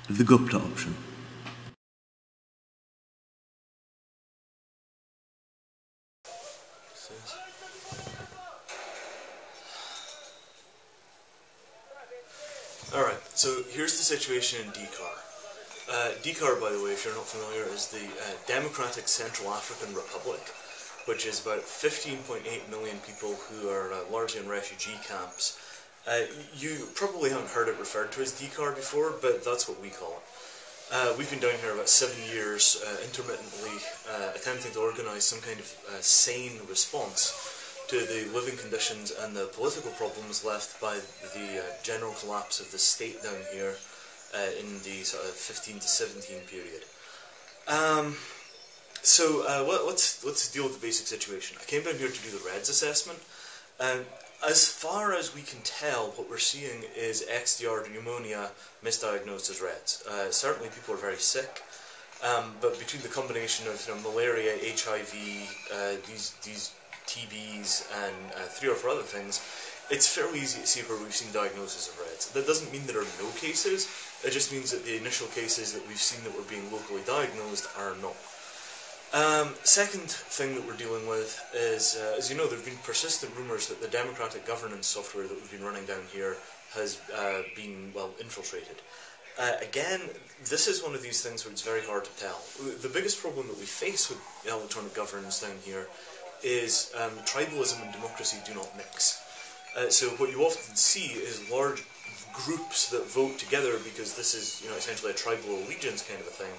the Gupta option. Alright, so here's the situation in DCAR. DCAR, by the way, if you're not familiar, is the Democratic Central African Republic, which is about 15.8 million people who are largely in refugee camps. You probably haven't heard it referred to as DCAR before, but that's what we call it. We've been down here about 7 years, intermittently attempting to organise some kind of sane response to the living conditions and the political problems left by the general collapse of the state down here in the sort of 15 to 17 period. Let's deal with the basic situation. I came down here to do the REDS assessment, and as far as we can tell, what we're seeing is XDR pneumonia misdiagnosed as REDS. Certainly people are very sick, but between the combination of malaria, HIV, these TBs, and 3 or 4 other things, it's fairly easy to see where we've seen diagnosis of REDS. That doesn't mean there are no cases, it just means that the initial cases that we've seen that were being locally diagnosed are not. Second thing that we're dealing with is, as you know, there have been persistent rumours that the democratic governance software that we've been running down here has been, well, infiltrated. Again, this is one of these things where it's very hard to tell. The biggest problem that we face with electronic governance down here is tribalism and democracy do not mix. So what you often see is large groups that vote together because this is essentially a tribal allegiance kind of a thing,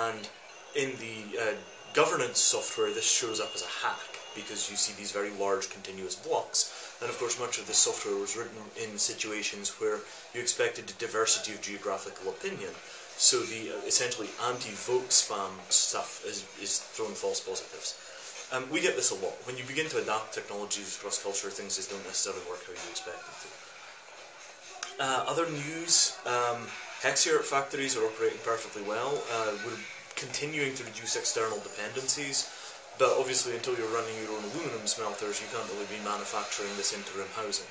and in the governance software this shows up as a hack because you see these very large continuous blocks, and of course much of this software was written in situations where you expected a diversity of geographical opinion, so the essentially anti-vote spam stuff is throwing false positives. We get this a lot. When you begin to adapt technologies across culture, things just don't necessarily work how you expect them to. Other news, Hexier factories are operating perfectly well. We're continuing to reduce external dependencies, but obviously until you're running your own aluminum smelters, you can't really be manufacturing this interim housing.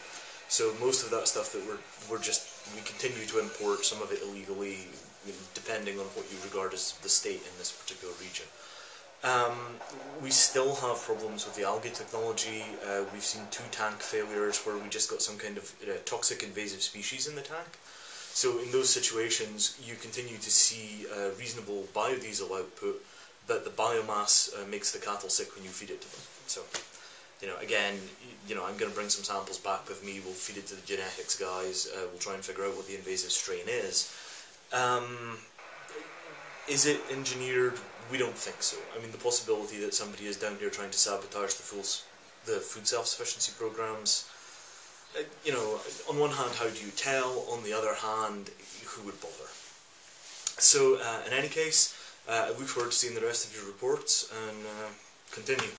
So most of that stuff that we continue to import, some of it illegally, depending on what you regard as the state in this particular region. We still have problems with the algae technology. We've seen 2 tank failures where we just got some kind of toxic invasive species in the tank. So in those situations you continue to see reasonable biodiesel output, but the biomass makes the cattle sick when you feed it to them. So again, I'm going to bring some samples back with me, we'll feed it to the genetics guys, we'll try and figure out what the invasive strain is. Is it engineered? We don't think so. I mean, the possibility that somebody is down here trying to sabotage the food self-sufficiency programs, on one hand, how do you tell? On the other hand, who would bother? So, in any case, I look forward to seeing the rest of your reports, and continue.